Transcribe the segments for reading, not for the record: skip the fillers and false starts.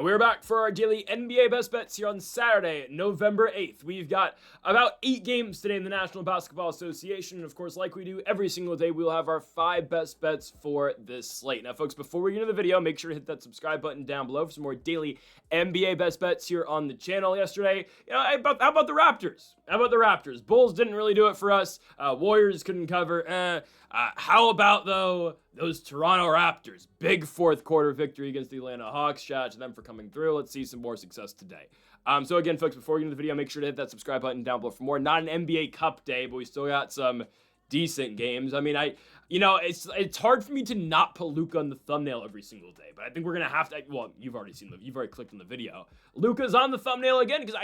And we're back for our daily NBA best bets here on Saturday, November 8th. We've got about 8 games today in the National Basketball Association. And of course, like we do every single day, we'll have our 5 best bets for this slate. Now, folks, before we get into the video, make sure to hit that subscribe button down below for some more daily NBA best bets here on the channel. Yesterday, how about the Raptors? How about the Raptors? Bulls didn't really do it for us. Warriors couldn't cover. How about, though, those Toronto Raptors? Big fourth quarter victory against the Atlanta Hawks. Shout out to them for coming through. Let's see some more success today. So again, folks, before we get into the video, make sure to hit that subscribe button down below for more. Not an NBA Cup day, but we still got some decent games. I mean, it's hard for me to not put Luka on the thumbnail every single day, but I think we're gonna have to. Well, you've already clicked on the video. Luka's on the thumbnail again because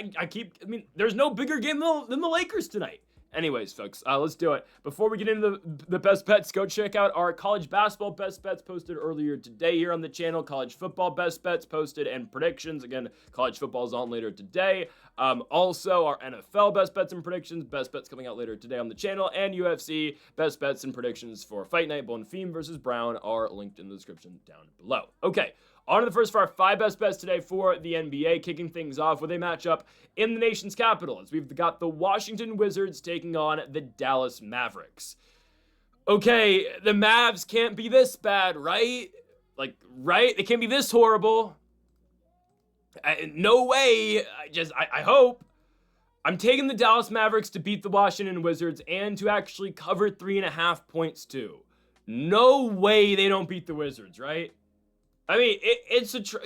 there's no bigger game than the Lakers tonight. Anyways, folks, let's do it. Before we get into the best bets, go check out our college basketball best bets posted earlier today here on the channel. College football best bets posted and predictions. Again, college football is on later today. Also, our NFL best bets and predictions. Best bets coming out later today on the channel. And UFC best bets and predictions for Fight Night. Bonfim versus Brown are linked in the description down below. Okay. On to the first of our 5 best bets today for the NBA, kicking things off with a matchup in the nation's capital, as we've got the Washington Wizards taking on the Dallas Mavericks. Okay, the Mavs can't be this bad, right? Right? They can't be this horrible. No way. I hope. I'm taking the Dallas Mavericks to beat the Washington Wizards and to actually cover 3.5 points too. No way they don't beat the Wizards, right? I mean,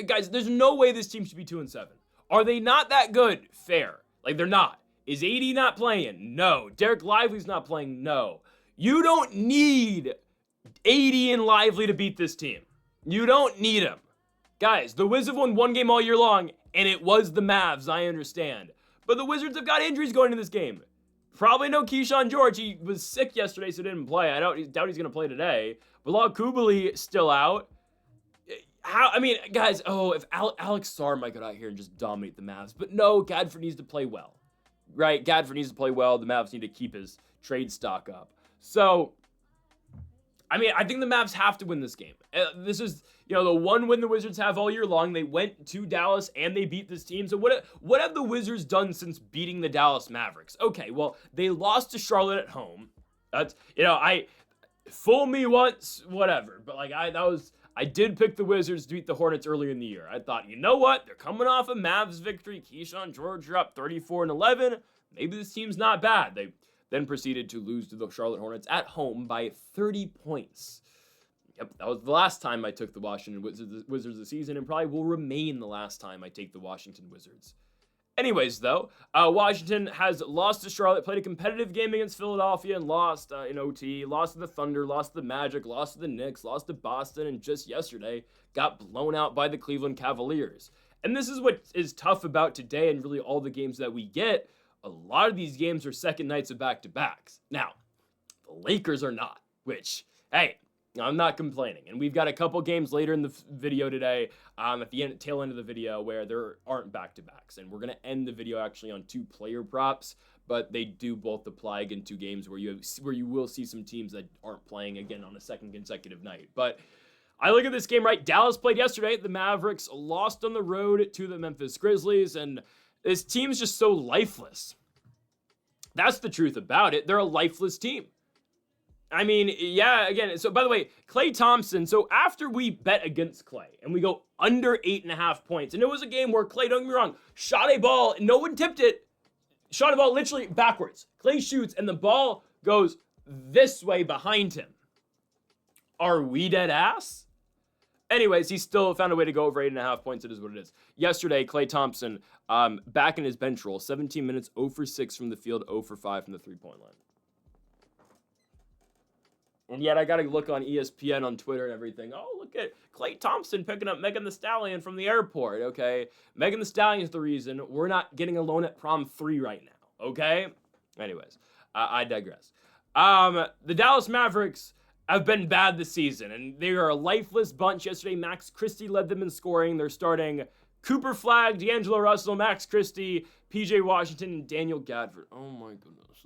guys, there's no way this team should be 2-7. Are they not that good? Fair. They're not. Is AD not playing? No. Derek Lively's not playing? No. You don't need AD and Lively to beat this team. You don't need them. Guys, the Wizards won 1 game all year long, and it was the Mavs, I understand. But the Wizards have got injuries going into this game. Probably no Keyshawn George. He was sick yesterday, so didn't play. I doubt he's going to play today. Bilal Coulibaly still out. Guys, if Alex Sarr might go out here and just dominate the Mavs. But no, Gadford needs to play well, right? Gadford needs to play well. The Mavs need to keep his trade stock up. So, I think the Mavs have to win this game. This is, the one win the Wizards have all year long. They went to Dallas and they beat this team. So what have the Wizards done since beating the Dallas Mavericks? Okay, well, they lost to Charlotte at home. That's, fool me once, whatever. But I did pick the Wizards to beat the Hornets earlier in the year. I thought, you know what? They're coming off a Mavs victory. Keyshawn George are up 34-11. Maybe this team's not bad. They then proceeded to lose to the Charlotte Hornets at home by 30 points. Yep, that was the last time I took the Washington Wizards this season, and probably will remain the last time I take the Washington Wizards. Anyways, though, Washington has lost to Charlotte, played a competitive game against Philadelphia and lost in OT, lost to the Thunder, lost to the Magic, lost to the Knicks, lost to Boston, and just yesterday got blown out by the Cleveland Cavaliers. And this is what is tough about today and really all the games that we get. A lot of these games are second nights of back-to-backs. Now, the Lakers are not, which, hey, I'm not complaining. And we've got a couple games later in the video today, at the tail end of the video, where there aren't back-to-backs. And we're going to end the video actually on 2 player props, but they do both apply again to games where you will see some teams that aren't playing again on a second consecutive night. But I look at this game, right? Dallas played yesterday. The Mavericks lost on the road to the Memphis Grizzlies, and this team's just so lifeless. That's the truth about it. They're a lifeless team. Again, so by the way, Klay Thompson, so after we bet against Klay and we go under 8.5 points, and it was a game where Klay, don't get me wrong, shot a ball, no one tipped it, shot a ball literally backwards. Klay shoots and the ball goes this way behind him. Are we dead ass? Anyways, he still found a way to go over 8.5 points. It is what it is. Yesterday, Klay Thompson, back in his bench role, 17 minutes, 0 for 6 from the field, 0 for 5 from the three-point line. And yet I got to look on ESPN, on Twitter and everything. Oh, look at Klay Thompson picking up Megan Thee Stallion from the airport, okay? Megan Thee Stallion is the reason we're not getting alone at prom 3 right now, okay? Anyways, I digress. The Dallas Mavericks have been bad this season, and they are a lifeless bunch. Yesterday, Max Christie led them in scoring. They're starting Cooper Flagg, D'Angelo Russell, Max Christie, PJ Washington, and Daniel Gadford. Oh my goodness,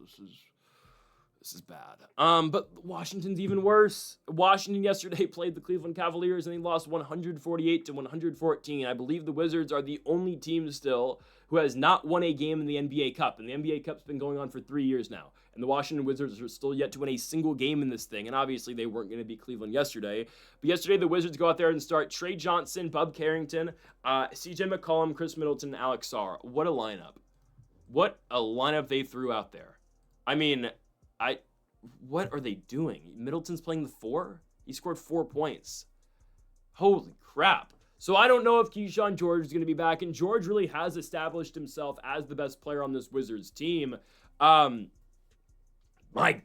This is bad. But Washington's even worse. Washington yesterday played the Cleveland Cavaliers and they lost 148 to 114. I believe the Wizards are the only team still who has not won a game in the NBA Cup. And the NBA Cup's been going on for 3 years now. And the Washington Wizards are still yet to win a single game in this thing. And obviously they weren't going to beat Cleveland yesterday. But yesterday the Wizards go out there and start Trey Johnson, Bub Carrington, CJ McCollum, Chris Middleton, and Alex Sarr. What a lineup. What a lineup they threw out there. I mean, what are they doing? Middleton's playing the 4? He scored 4 points. Holy crap. So I don't know if Keyshawn George is going to be back, and George really has established himself as the best player on this Wizards team. My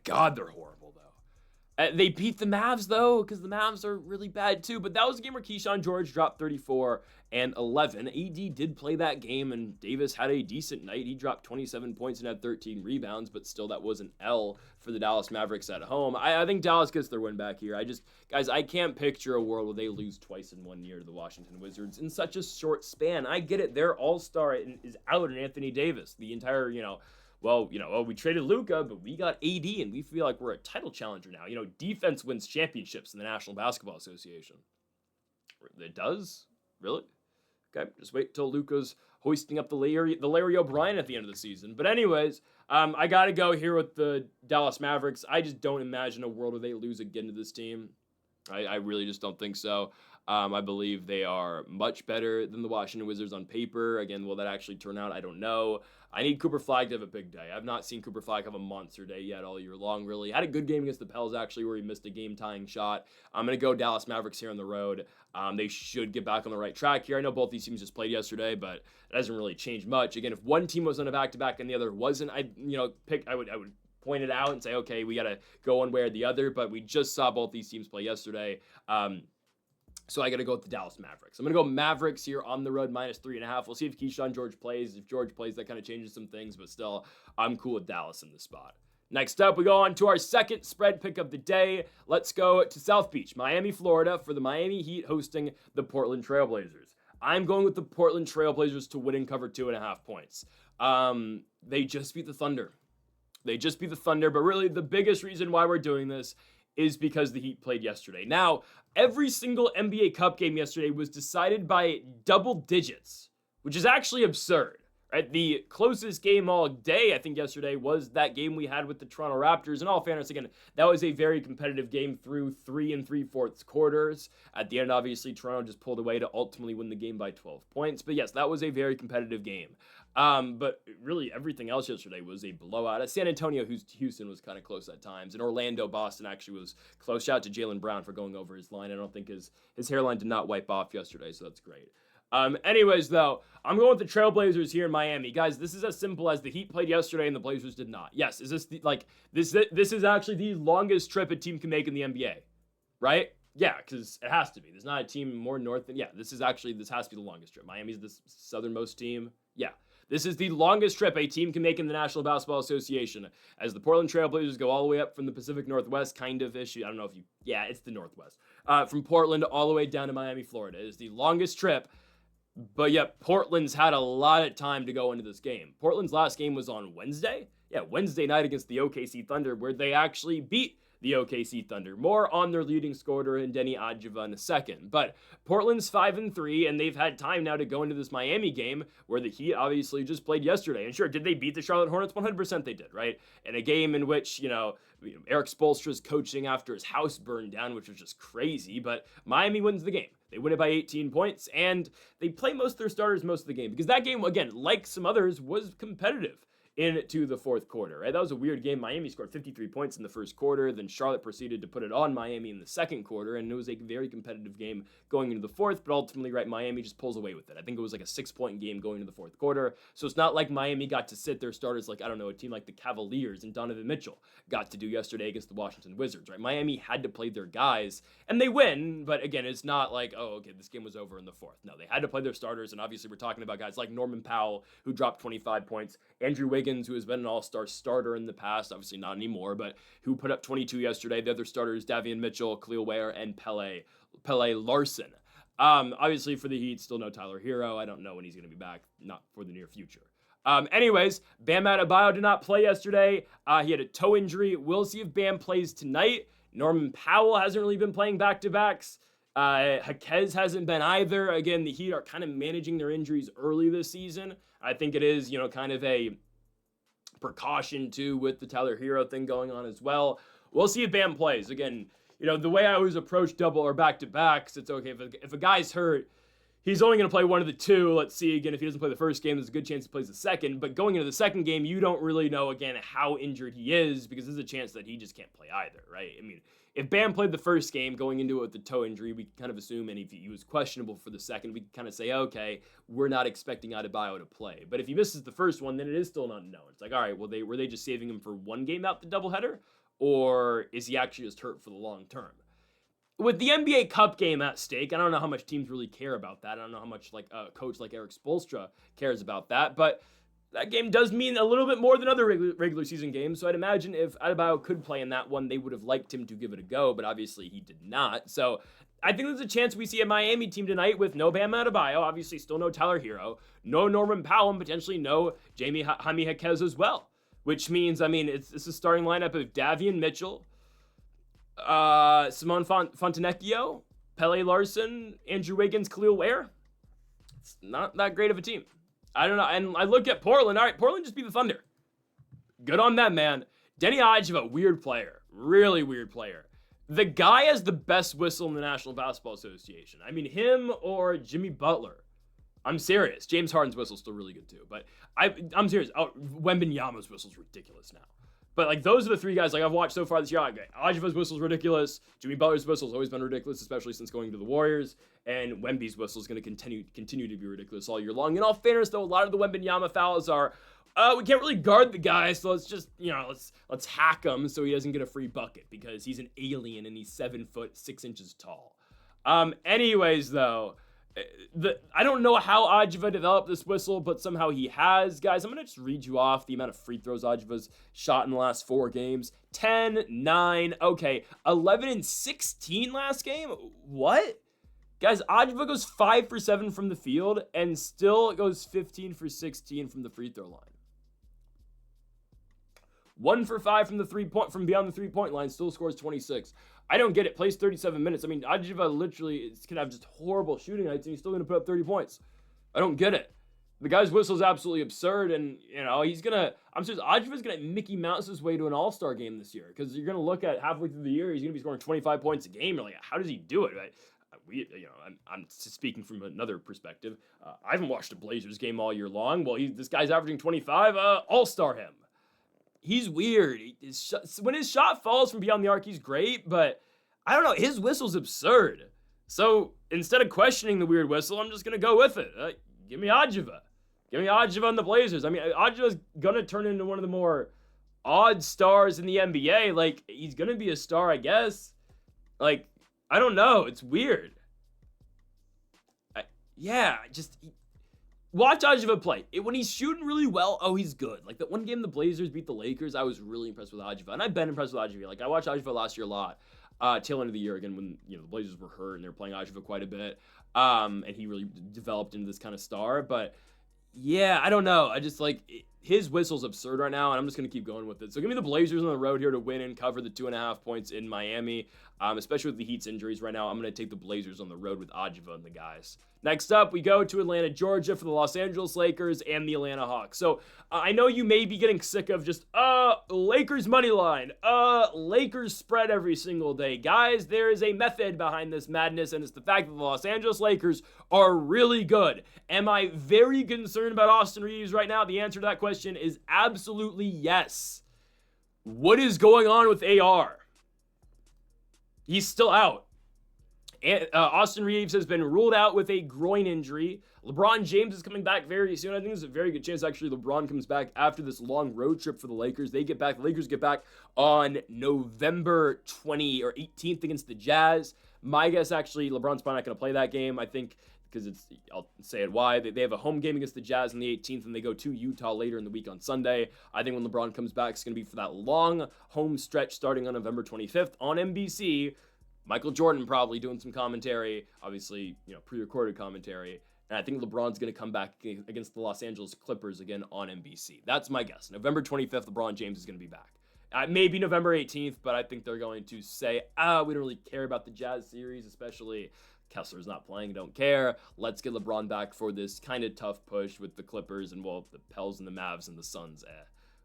God, they're horrible, though. They beat the Mavs, though, because the Mavs are really bad, too. But that was a game where Keyshawn George dropped 34 and 11. AD did play that game, and Davis had a decent night. He dropped 27 points and had 13 rebounds, but still that was an L for the Dallas Mavericks at home. I think Dallas gets their win back here. Guys, I can't picture a world where they lose twice in 1 year to the Washington Wizards in such a short span. I get it. Their all-star is out in Anthony Davis. The entire, we traded Luka, but we got AD, and we feel like we're a title challenger now. Defense wins championships in the National Basketball Association. It does? Really? Okay, just wait till Luka's hoisting up the Larry O'Brien at the end of the season. But anyways, I got to go here with the Dallas Mavericks. I just don't imagine a world where they lose again to this team. I really just don't think so. I believe they are much better than the Washington Wizards on paper. Again, will that actually turn out? I don't know. I need Cooper Flagg to have a big day. I've not seen Cooper Flagg have a monster day yet all year long, really. Had a good game against the Pels, actually, where he missed a game-tying shot. I'm going to go Dallas Mavericks here on the road. They should get back on the right track here. I know both these teams just played yesterday, but it hasn't really changed much. Again, if one team was on a back-to-back and the other wasn't, I would point it out and say, okay, we got to go one way or the other, but we just saw both these teams play yesterday. So I got to go with the Dallas Mavericks. I'm going to go Mavericks here on the road, -3.5. We'll see if Keyshawn George plays. If George plays, that kind of changes some things, but still, I'm cool with Dallas in this spot. Next up, we go on to our second spread pick of the day. Let's go to South Beach, Miami, Florida, for the Miami Heat hosting the Portland Trailblazers. I'm going with the Portland Trailblazers to win and cover 2.5 points. They just beat the Thunder. But really the biggest reason why we're doing this is because the Heat played yesterday. Now, every single NBA Cup game yesterday was decided by double digits, which is actually absurd, right? The closest game all day, I think, yesterday was that game we had with the Toronto Raptors. In all fairness, again, that was a very competitive game through 3 3/4 quarters. At the end, obviously, Toronto just pulled away to ultimately win the game by 12 points. But yes, that was a very competitive game. But really everything else yesterday was a blowout. At San Antonio, Houston was kind of close at times. And Orlando, Boston actually was close. Shout out to Jaylen Brown for going over his line. I don't think his hairline did not wipe off yesterday, so that's great. Anyways, though, I'm going with the Trailblazers here in Miami. Guys, this is as simple as the Heat played yesterday and the Blazers did not. Yes, is this this is actually the longest trip a team can make in the NBA, right? Yeah, because it has to be. There's not a team more north than, this has to be the longest trip. Miami's the southernmost team. Yeah. This is the longest trip a team can make in the National Basketball Association, as the Portland Trailblazers go all the way up from the Pacific Northwest, kind of issue. I don't know if it's the Northwest. From Portland all the way down to Miami, Florida. It is the longest trip, but yet Portland's had a lot of time to go into this game. Portland's last game was on Wednesday. Yeah, Wednesday night against the OKC Thunder, where they actually beat the OKC Thunder. More on their leading scorer in Denny Adjeva in a second. But Portland's 5-3, and they've had time now to go into this Miami game where the Heat obviously just played yesterday. And sure, did they beat the Charlotte Hornets? 100% they did, right? In a game in which, Eric Spoelstra's coaching after his house burned down, which was just crazy. But Miami wins the game. They win it by 18 points, and they play most of their starters most of the game. Because that game, again, like some others, was competitive into the fourth quarter, right? That was a weird game. Miami scored 53 points in the first quarter. Then Charlotte proceeded to put it on Miami in the second quarter, and it was a very competitive game going into the fourth, but ultimately, right, Miami just pulls away with it. I think it was like a 6-point game going into the fourth quarter. So it's not like Miami got to sit their starters like, a team like the Cavaliers and Donovan Mitchell got to do yesterday against the Washington Wizards, right? Miami had to play their guys, and they win, but again, it's not like, this game was over in the fourth. No, they had to play their starters, and obviously we're talking about guys like Norman Powell, who dropped 25 points, Andrew Wiggins, who has been an all-star starter in the past, obviously not anymore, but who put up 22 yesterday. The other starters, Davion Mitchell, Khalil Ware, and Pele Larson. Obviously for the Heat, still no Tyler Hero. I don't know when he's going to be back, not for the near future. Anyways, Bam Adebayo did not play yesterday. He had a toe injury. We'll see if Bam plays tonight. Norman Powell hasn't really been playing back-to-backs. Jaquez hasn't been either. Again, the Heat are kind of managing their injuries early this season. I think it is, kind of a precaution too with the Tyler Hero thing going on as well. We'll see if Bam plays. Again, the way I always approach double or back-to-backs, it's okay. If a guy's hurt, he's only going to play one of the two. Let's see, again, if he doesn't play the first game, there's a good chance he plays the second. But going into the second game, you don't really know, again, how injured he is because there's a chance that he just can't play either, right? I mean, if Bam played the first game going into it with the toe injury, we can kind of assume, and if he was questionable for the second, we can kind of say, okay, we're not expecting Adebayo to play. But if he misses the first one, then it is still not known. It's like, all right, well, were they just saving him for one game out the doubleheader? Or is he actually just hurt for the long term? With the NBA Cup game at stake, I don't know how much teams really care about that. I don't know how much a coach like Eric Spoelstra cares about that, but that game does mean a little bit more than other regular season games. So I'd imagine if Adebayo could play in that one, they would have liked him to give it a go, but obviously he did not. So I think there's a chance we see a Miami team tonight with no Bam Adebayo, obviously still no Tyler Hero, no Norman Powell, and potentially no Jaime Jaquez as well. Which means, it's a starting lineup of Davion Mitchell, Simone Fontenecchio, Pele Larson, Andrew Wiggins, Khalil Ware. It's not that great of a team. I don't know. And I look at Portland. All right, Portland just beat the Thunder. Good on them, man. Denny Ajava, weird player. Really weird player. The guy has the best whistle in the National Basketball Association. Him or Jimmy Butler. I'm serious. James Harden's whistle's still really good too. But I'm serious. Wembanyama's whistle's ridiculous now. But those are the three guys I've watched so far this year. Ajava's whistle's ridiculous. Jimmy Butler's whistle's always been ridiculous, especially since going to the Warriors. And Wemby's whistle's going to continue to be ridiculous all year long. In all fairness, though, a lot of the Wembanyama fouls are, we can't really guard the guy, so let's just, let's hack him so he doesn't get a free bucket because he's an alien and he's 7 foot 6 inches tall. Anyways, though. I don't know how Ajava developed this whistle, but somehow he has. Guys, I'm going to just read you off the amount of free throws Ajava's shot in the last 4 games. 10, 9, okay. 11 and 16 last game? What? Guys, Ajava goes 5 for 7 from the field and still goes 15 for 16 from the free throw line. 1 for 5 from beyond the 3-point line, still scores 26. I don't get it. Plays 37 minutes. Ajava literally is going to have just horrible shooting nights, and he's still going to put up 30 points. I don't get it. The guy's whistle is absolutely absurd, and, he's going to... I'm serious, Ajava's going to Mickey Mouse his way to an All-Star game this year, because you're going to look at halfway through the year, he's going to be scoring 25 points a game. You're like, how does he do it? I'm speaking from another perspective. I haven't watched a Blazers game all year long. Well, this guy's averaging 25. All-Star him. He's weird. When his shot falls from beyond the arc, he's great, but I don't know. His whistle's absurd. So instead of questioning the weird whistle, I'm just going to go with it. Give me Ajava. Give me Ajava and the Blazers. Ajava's going to turn into one of the more odd stars in the NBA. He's going to be a star, I guess. I don't know. It's weird. Watch Ajava play. When he's shooting really well, he's good. That one game the Blazers beat the Lakers, I was really impressed with Ajava. And I've been impressed with Ajava. I watched Ajava last year a lot. Tail end of the year, again, when the Blazers were hurt and they were playing Ajava quite a bit. And he really developed into this kind of star. But, yeah, I don't know. I just, his whistle's absurd right now, and I'm just going to keep going with it. So give me the Blazers on the road here to win and cover the 2.5 points in Miami. Especially with the Heat's injuries right now, I'm going to take the Blazers on the road with Ajava and the guys. Next up, we go to Atlanta, Georgia for the Los Angeles Lakers and the Atlanta Hawks. So I know you may be getting sick of just, Lakers money line, Lakers spread every single day. Guys, there is a method behind this madness, and it's the fact that the Los Angeles Lakers are really good. Am I very concerned about Austin Reeves right now? The answer to that question is absolutely yes. What is going on with AR? He's still out. Austin Reeves has been ruled out with a groin injury. LeBron James is coming back very soon. I think there's a very good chance, actually, LeBron comes back after this long road trip for the Lakers. The Lakers get back on November 20 or 18th against the Jazz. My guess, actually, LeBron's probably not going to play that game. I think because I'll say it why. They have a home game against the Jazz on the 18th, and they go to Utah later in the week on Sunday. I think when LeBron comes back, it's going to be for that long home stretch starting on November 25th on NBC. Michael Jordan probably doing some commentary, obviously, pre-recorded commentary. And I think LeBron's going to come back against the Los Angeles Clippers again on NBC. That's my guess. November 25th, LeBron James is going to be back. Maybe November 18th, but I think they're going to say, we don't really care about the Jazz series, especially Kessler's not playing, don't care. Let's get LeBron back for this kind of tough push with the Clippers and, well, the Pels and the Mavs and the Suns,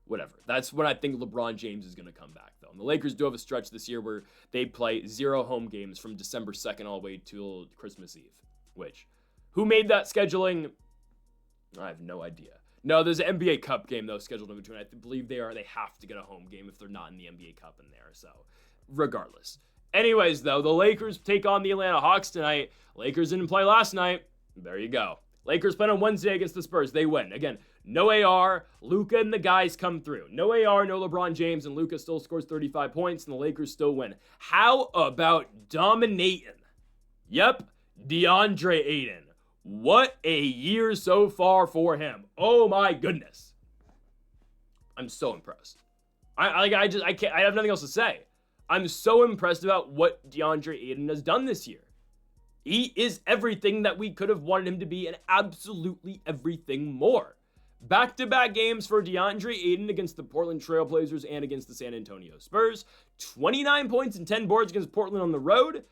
whatever. That's when I think LeBron James is going to come back, though. And the Lakers do have a stretch this year where they play 0 home games from December 2nd all the way till Christmas Eve, which, who made that scheduling? I have no idea. No, there's an NBA Cup game, though, scheduled in between. I believe they have to get a home game if they're not in the NBA Cup in there, so regardless. Anyways, though, the Lakers take on the Atlanta Hawks tonight. Lakers didn't play last night. There you go. Lakers play on Wednesday against the Spurs. They win. Again, no AR. Luka and the guys come through. No AR, no LeBron James, and Luka still scores 35 points, and the Lakers still win. How about dominating? Yep, DeAndre Ayton. What a year so far for him. Oh my goodness. I'm so impressed. I have nothing else to say. I'm so impressed about what DeAndre Ayton has done this year. He is everything that we could have wanted him to be and absolutely everything more. Back-to-back games for DeAndre Ayton against the Portland Trail Blazers and against the San Antonio Spurs. 29 points and 10 boards against Portland on the road.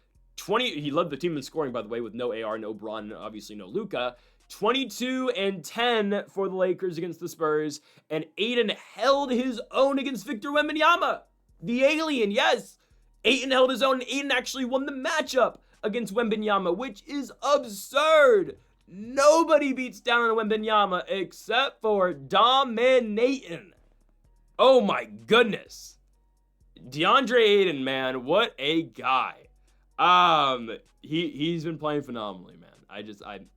He led the team in scoring, by the way, with no AR, no Bron, obviously no Luka. 22 and 10 for the Lakers against the Spurs. And Ayton held his own against Victor Wembanyama. The alien, yes. Ayton held his own, and Ayton actually won the matchup against Wembanyama, which is absurd. Nobody beats down on Wembanyama except for dominating. Oh my goodness. DeAndre Ayton, man, what a guy. He's been playing phenomenally, man.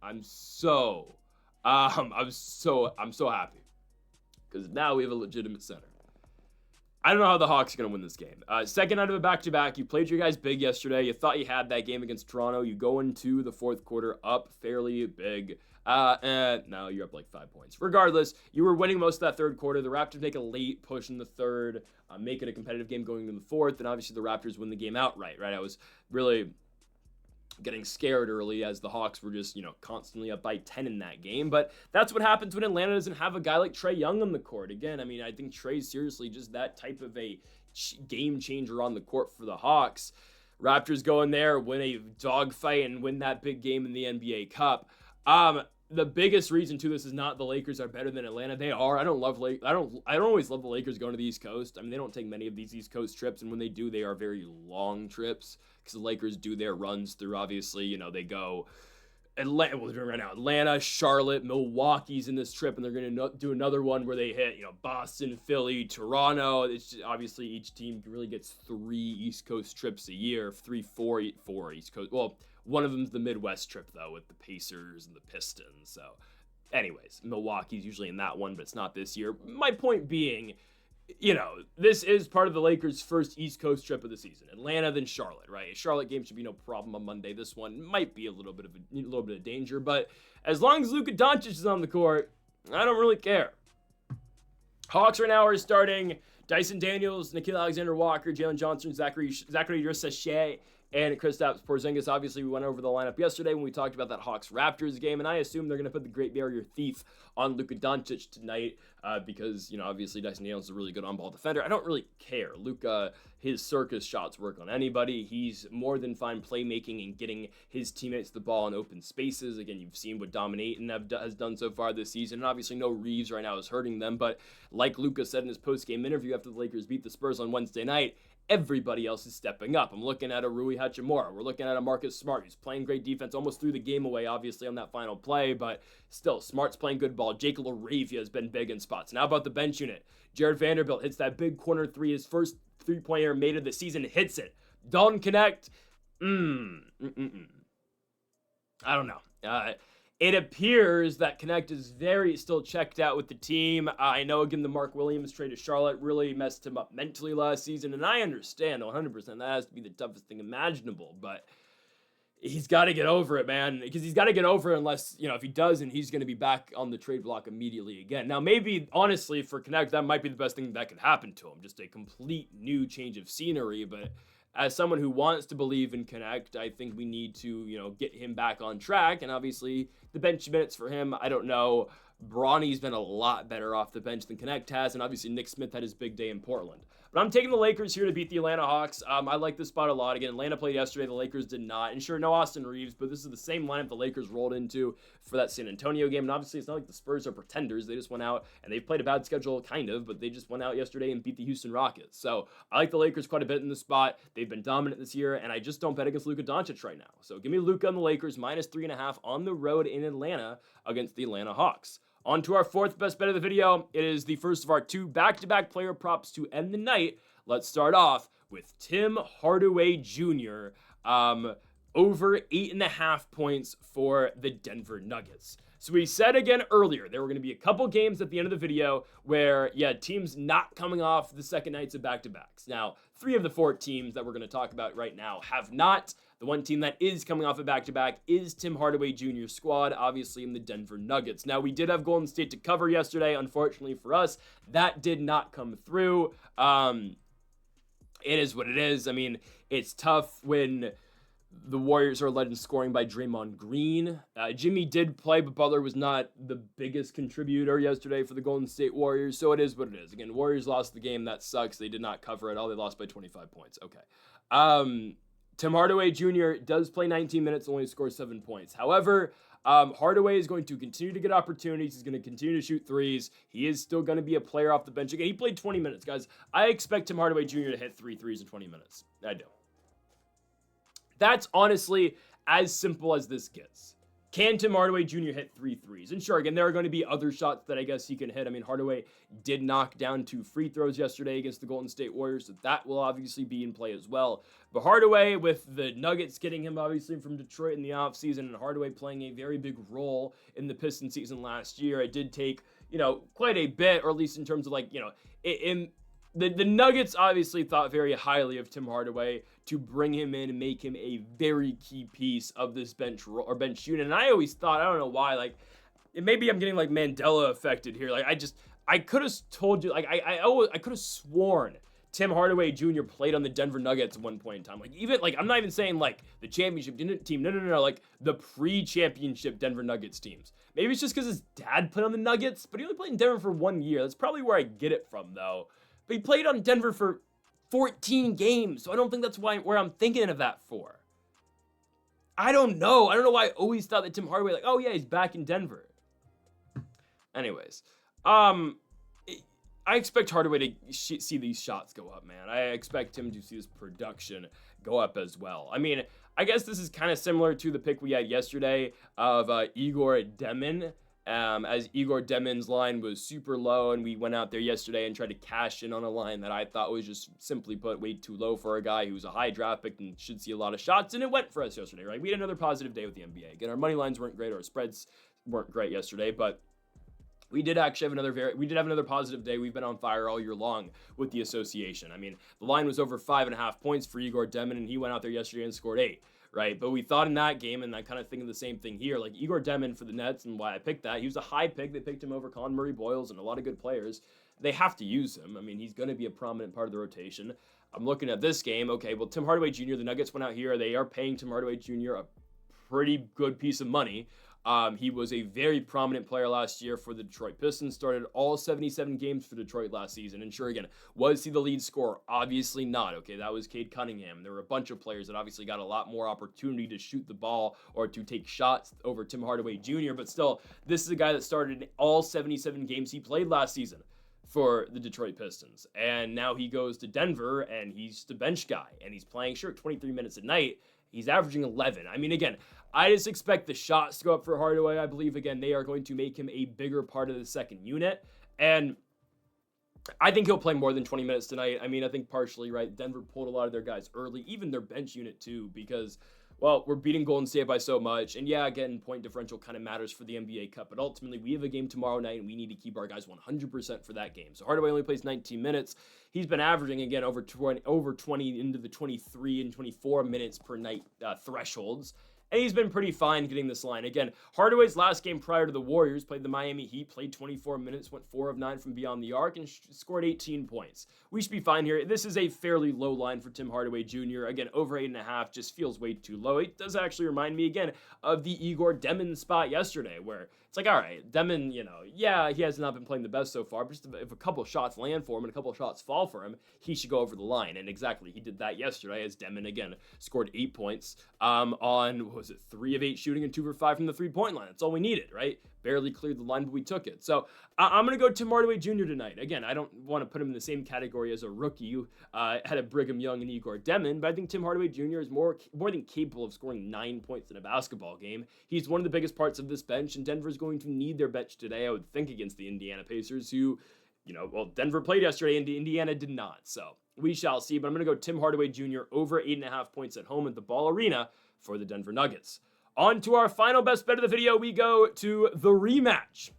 I'm so happy because now we have a legitimate center. I don't know how the Hawks are going to win this game. Second night of a back-to-back. You played your guys big yesterday. You thought you had that game against Toronto. You go into the fourth quarter up fairly big. No, you're up like 5 points. Regardless, you were winning most of that third quarter. The Raptors make a late push in the third, make it a competitive game going into the fourth, and obviously the Raptors win the game outright, right? I was really getting scared early as the Hawks were just, constantly up by 10 in that game. But that's what happens when Atlanta doesn't have a guy like Trae Young on the court. Again, I mean, I think Trae's seriously just that type of a game changer on the court for the Hawks. Raptors go in there, win a dogfight, and win that big game in the NBA Cup. The biggest reason to this is not the Lakers are better than Atlanta. They are. I don't always love the Lakers going to the East Coast. I mean, they don't take many of these East Coast trips, and when they do, they are very long trips because the Lakers do their runs through, obviously, they go Atlanta, Charlotte, Milwaukee's in this trip, and they're going to do another one where they hit, Boston, Philly, Toronto. It's just, obviously each team really gets 3 East Coast trips a year, 4 East Coast. Well, one of them's the Midwest trip, though, with the Pacers and the Pistons. So, anyways, Milwaukee's usually in that one, but it's not this year. My point being, this is part of the Lakers' first East Coast trip of the season. Atlanta, then Charlotte, right? A Charlotte game should be no problem on Monday. This one might be a little bit of danger, but as long as Luka Doncic is on the court, I don't really care. Hawks right now are starting Dyson Daniels, Nickeil Alexander-Walker, Jalen Johnson, Zachary Rissachet, and Kristaps Porzingis. Obviously, we went over the lineup yesterday when we talked about that Hawks-Raptors game, and I assume they're going to put the Great Barrier Thief on Luka Doncic tonight because, obviously Dyson Daniels is a really good on-ball defender. I don't really care. Luka, his circus shots work on anybody. He's more than fine playmaking and getting his teammates the ball in open spaces. Again, you've seen what Dominating has done so far this season, and obviously no Reeves right now is hurting them, but like Luka said in his post-game interview after the Lakers beat the Spurs on Wednesday night, everybody else is stepping up. I'm looking at a Rui Hachimura. We're looking at a Marcus Smart, who's playing great defense, almost threw the game away, obviously, on that final play, but still, Smart's playing good ball. Jake LaRavia has been big in spots. Now about the bench unit. Jared Vanderbilt hits that big corner three, his first three-pointer made of the season, hits it. Dalton Connect, I don't know. It appears that Connect is very still checked out with the team. I know, again, the Mark Williams trade to Charlotte really messed him up mentally last season, and I understand 100% that has to be the toughest thing imaginable, but he's got to get over it, man, because he's got to get over it unless, if he doesn't, he's going to be back on the trade block immediately again. Now, maybe, honestly, for Connect, that might be the best thing that could happen to him, just a complete new change of scenery, but as someone who wants to believe in Connect, I think we need to, get him back on track. And obviously, the bench minutes for him, I don't know. Bronny's been a lot better off the bench than Connect has, and obviously Nick Smith had his big day in Portland. But I'm taking the Lakers here to beat the Atlanta Hawks. I like this spot a lot. Again, Atlanta played yesterday. The Lakers did not. And sure, no Austin Reeves, but this is the same lineup the Lakers rolled into for that San Antonio game. And obviously, it's not like the Spurs are pretenders. They just went out, and they've played a bad schedule, kind of, but they just went out yesterday and beat the Houston Rockets. So I like the Lakers quite a bit in this spot. They've been dominant this year, and I just don't bet against Luka Doncic right now. So give me Luka on the Lakers, minus 3.5 on the road in Atlanta against the Atlanta Hawks. On to our fourth best bet of the video. It is the first of our 2 back-to-back player props to end the night. Let's start off with Tim Hardaway Jr. Over 8.5 points for the Denver Nuggets. So we said again earlier, there were going to be a couple games at the end of the video where, teams not coming off the second nights of back-to-backs. Now, 3 of the 4 teams that we're going to talk about right now have not. The one team that is coming off a back-to-back is Tim Hardaway Jr.'s squad, obviously in the Denver Nuggets. Now, we did have Golden State to cover yesterday. Unfortunately for us, that did not come through. It is what it is. I mean, it's tough when the Warriors are led in scoring by Draymond Green. Jimmy did play, but Butler was not the biggest contributor yesterday for the Golden State Warriors, so it is what it is. Again, Warriors lost the game. That sucks. They did not cover it all. They lost by 25 points. Okay. Tim Hardaway Jr. does play 19 minutes, only scores 7 points. However, Hardaway is going to continue to get opportunities. He's going to continue to shoot threes. He is still going to be a player off the bench. Again, he played 20 minutes, guys. I expect Tim Hardaway Jr. to hit 3 threes in 20 minutes. I do. That's honestly as simple as this gets. Can Tim Hardaway Jr. hit 3 threes? And sure, again, there are going to be other shots that I guess he can hit. I mean, Hardaway did knock down 2 free throws yesterday against the Golden State Warriors, so that will obviously be in play as well. But Hardaway, with the Nuggets getting him obviously from Detroit in the offseason, and Hardaway playing a very big role in the Pistons season last year, it did take, quite a bit, or at least in terms of the Nuggets obviously thought very highly of Tim Hardaway to bring him in and make him a very key piece of this bench unit. And I always thought, I don't know why, maybe I'm getting Mandela affected here. I could have told you, I could have sworn Tim Hardaway Jr. played on the Denver Nuggets at one point in time. I'm not even saying the championship team. No. The pre-championship Denver Nuggets teams. Maybe it's just because his dad played on the Nuggets, but he only played in Denver for 1 year. That's probably where I get it from, though. But he played on Denver for 14 games, so I don't think that's where I'm thinking of that for. I don't know. I don't know why I always thought that Tim Hardaway, he's back in Denver. Anyways, I expect Hardaway to see these shots go up, man. I expect him to see his production go up as well. I mean, I guess this is kind of similar to the pick we had yesterday of Igor Demin. As Igor Demin's line was super low, and we went out there yesterday and tried to cash in on a line that I thought was just simply put way too low for a guy who's a high draft pick and should see a lot of shots, and it went for us yesterday, right? We had another positive day with the NBA. Again, our money lines weren't great, our spreads weren't great yesterday, but we did actually have another positive day. We've been on fire all year long with the association. I mean, the line was over 5.5 points for Igor Demin, and he went out there yesterday and scored 8. Right, but we thought in that game, and I kind of think of the same thing here, Igor Demin for the Nets, and why I picked that. He was a high pick. They picked him over Colin Murray-Boyles and a lot of good players. They have to use him. I mean, he's going to be a prominent part of the rotation. I'm looking at this game. Okay, well, Tim Hardaway Jr., the Nuggets went out here. They are paying Tim Hardaway Jr. a pretty good piece of money. He was a very prominent player last year for the Detroit Pistons, started all 77 games for Detroit last season. And sure, again, was he the lead scorer? Obviously not. Okay, that was Cade Cunningham. There were a bunch of players that obviously got a lot more opportunity to shoot the ball or to take shots over Tim Hardaway Jr. But still, this is a guy that started in all 77 games he played last season for the Detroit Pistons. And now he goes to Denver, and he's the bench guy. And he's playing, 23 minutes a night. He's averaging 11. I mean, again, I just expect the shots to go up for Hardaway. I believe, again, they are going to make him a bigger part of the second unit. And I think he'll play more than 20 minutes tonight. I mean, I think partially, right, Denver pulled a lot of their guys early, even their bench unit too, because, well, we're beating Golden State by so much. And yeah, again, point differential kind of matters for the NBA Cup. But ultimately, we have a game tomorrow night, and we need to keep our guys 100% for that game. So Hardaway only plays 19 minutes. He's been averaging, again, over 20 into the 23 and 24 minutes per night thresholds. and he's been pretty fine getting this line. Again, Hardaway's last game prior to the Warriors, played the Miami Heat, played 24 minutes, went 4 of 9 from beyond the arc, and scored 18 points. We should be fine here. This is a fairly low line for Tim Hardaway Jr. Again, over 8.5 just feels way too low. It does actually remind me, again, of the Igor Demon spot yesterday, where it's like, all right, Demon, yeah, he has not been playing the best so far, but just if a couple shots land for him and a couple shots fall for him, he should go over the line. And exactly, he did that yesterday as Demon, again, scored 8 points on, 3 of 8 shooting and 2 for 5 from the three-point line. That's all we needed, right? Barely cleared the line, but we took it. So I'm going to go Tim Hardaway Jr. tonight. Again, I don't want to put him in the same category as a rookie who had a Brigham Young and Igor Demon, but I think Tim Hardaway Jr. is more than capable of scoring 9 points in a basketball game. He's one of the biggest parts of this bench, and Denver's going to need their bench today, I would think, against the Indiana Pacers, who, Denver played yesterday and Indiana did not. So we shall see, but I'm going to go Tim Hardaway Jr. over 8.5 points at home at the Ball Arena for the Denver Nuggets. On to our final best bet of the video, we go to the rematch.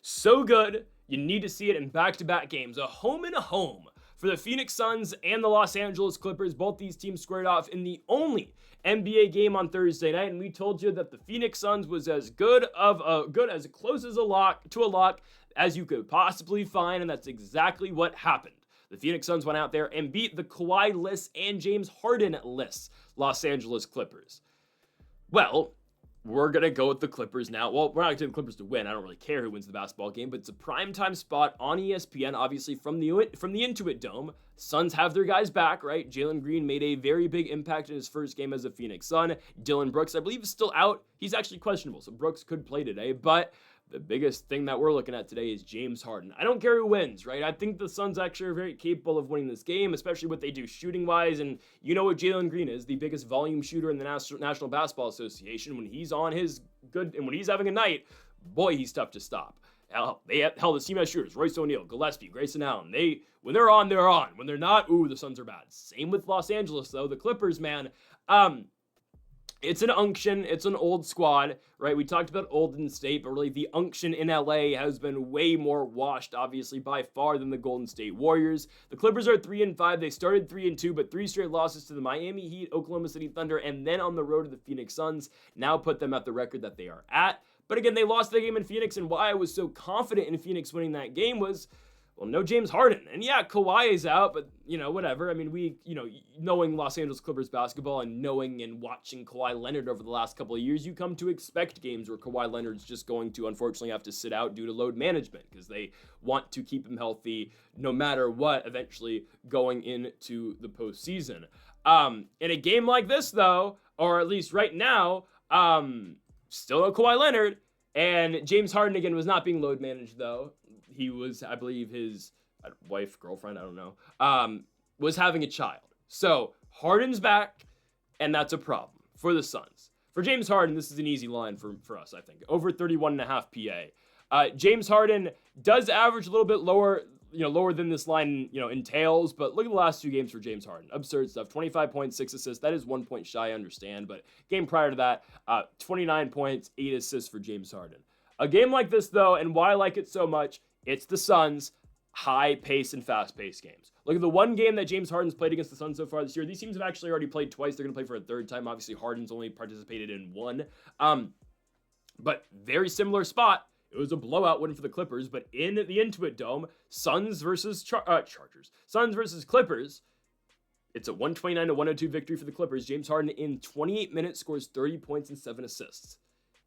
So good, you need to see it in back-to-back games. A home and a home for the Phoenix Suns and the Los Angeles Clippers. Both these teams squared off in the only NBA game on Thursday night, and we told you that the Phoenix Suns was as as close as a lock as you could possibly find, and that's exactly what happened. The Phoenix Suns went out there and beat the Kawhi-less and James Harden-less Los Angeles Clippers. Well, we're going to go with the Clippers now. Well, we're not going to take the Clippers to win. I don't really care who wins the basketball game, but it's a primetime spot on ESPN, obviously from the Intuit Dome. Suns have their guys back, right? Jalen Green made a very big impact in his first game as a Phoenix Sun. Dylan Brooks, I believe, is still out. He's actually questionable, so Brooks could play today, but the biggest thing that we're looking at today is James Harden. I don't care who wins, right? I think the Suns actually are very capable of winning this game, especially what they do shooting-wise. And you know what Jalen Green is, the biggest volume shooter in the National Basketball Association. When he's on his good and when he's having a night, boy, he's tough to stop. The team has shooters, Royce O'Neal, Gillespie, Grayson Allen. When they're on, they're on. When they're not, the Suns are bad. Same with Los Angeles, though. The Clippers, man, it's an unction. It's an old squad, right? We talked about Golden State, but really the unction in LA has been way more washed, obviously, by far than the Golden State Warriors. The Clippers are 3-5. They started 3-2, but 3 straight losses to the Miami Heat, Oklahoma City Thunder, and then on the road to the Phoenix Suns now put them at the record that they are at. But again, they lost the game in Phoenix, and why I was so confident in Phoenix winning that game was, well, no James Harden. And yeah, Kawhi is out, but, whatever. I mean, knowing Los Angeles Clippers basketball and knowing and watching Kawhi Leonard over the last couple of years, you come to expect games where Kawhi Leonard's just going to, unfortunately, have to sit out due to load management because they want to keep him healthy no matter what, eventually going into the postseason. In a game like this, though, or at least right now, still no Kawhi Leonard, and James Harden, again, was not being load managed, though. He was, I believe, his wife, girlfriend, I don't know, was having a child. So Harden's back, and that's a problem for the Suns. For James Harden, this is an easy line for us, I think. Over 31.5 PA. James Harden does average a little bit lower than this line, entails, but look at the last 2 games for James Harden. Absurd stuff. 25 points, 6 assists. That is 1 point shy, I understand, but game prior to that, 29 points, 8 assists for James Harden. A game like this, though, and why I like it so much, it's the Suns' high-pace and fast-paced games. Look at the one game that James Harden's played against the Suns so far this year. These teams have actually already played twice. They're going to play for a third time. Obviously, Harden's only participated in 1. But very similar spot. It was a blowout win for the Clippers, but in the Intuit Dome, Suns versus Chargers. Suns versus Clippers. It's a 129-102 victory for the Clippers. James Harden in 28 minutes scores 30 points and 7 assists.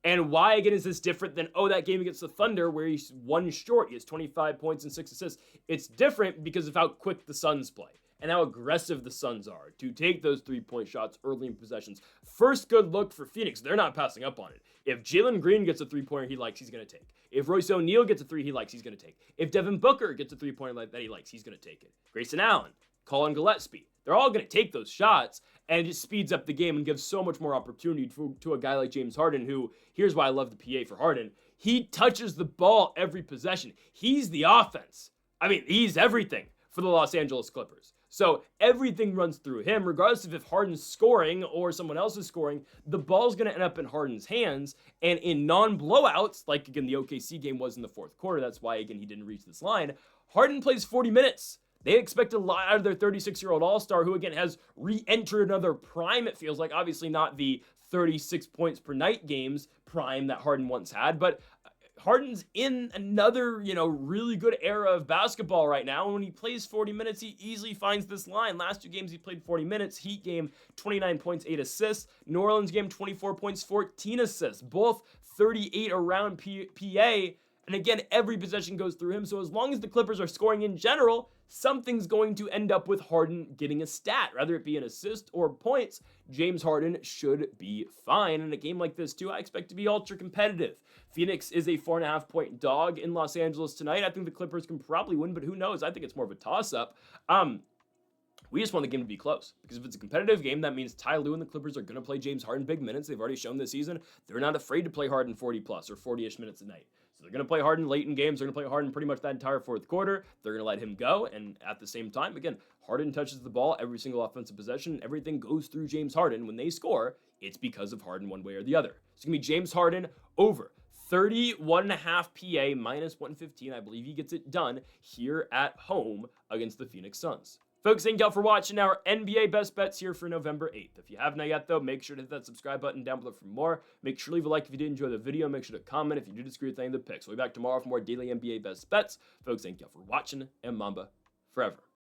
And why, again, is this different than, that game against the Thunder where he's 1 short. He has 25 points and 6 assists. It's different because of how quick the Suns play and how aggressive the Suns are to take those 3-point shots early in possessions. First good look for Phoenix. They're not passing up on it. If Jalen Green gets a 3-pointer he likes, he's going to take. If Royce O'Neal gets a 3 he likes, he's going to take. If Devin Booker gets a 3-pointer that he likes, he's going to take it. Grayson Allen, Colin Gillespie, they're all going to take those shots, and it just speeds up the game and gives so much more opportunity to a guy like James Harden, who, here's why I love the PA for Harden, he touches the ball every possession. He's the offense. I mean, he's everything for the Los Angeles Clippers. So everything runs through him, regardless of if Harden's scoring or someone else is scoring, the ball's going to end up in Harden's hands, and in non-blowouts, like, again, the OKC game was in the fourth quarter, that's why, again, he didn't reach this line, Harden plays 40 minutes. They expect a lot out of their 36-year-old All-Star, who again has re-entered another prime, it feels like. Obviously not the 36 points per night games prime that Harden once had, but Harden's in another, really good era of basketball right now. And when he plays 40 minutes, he easily finds this line. Last 2 games, he played 40 minutes. Heat game, 29 points, 8 assists. New Orleans game, 24 points, 14 assists. Both 38 around PA. And again, every possession goes through him. So as long as the Clippers are scoring in general, something's going to end up with Harden getting a stat. Rather it be an assist or points, James Harden should be fine. In a game like this, too, I expect to be ultra competitive. Phoenix is a 4.5-point dog in Los Angeles tonight. I think the Clippers can probably win, but who knows? I think it's more of a toss-up. We just want the game to be close, because if it's a competitive game, that means Ty Lue and the Clippers are going to play James Harden big minutes. They've already shown this season they're not afraid to play Harden 40-plus or 40-ish minutes a night. So they're going to play Harden late in games. They're going to play Harden pretty much that entire fourth quarter. They're going to let him go, and at the same time, again, Harden touches the ball every single offensive possession, and everything goes through James Harden. When they score, it's because of Harden one way or the other. It's going to be James Harden over 31.5 PA minus 115. I believe he gets it done here at home against the Phoenix Suns. Folks, thank y'all for watching our NBA Best Bets here for November 8th. If you have not yet, though, make sure to hit that subscribe button down below for more. Make sure to leave a like if you did enjoy the video. Make sure to comment if you do disagree with any of the picks. We'll be back tomorrow for more daily NBA Best Bets. Folks, thank y'all for watching, and Mamba forever.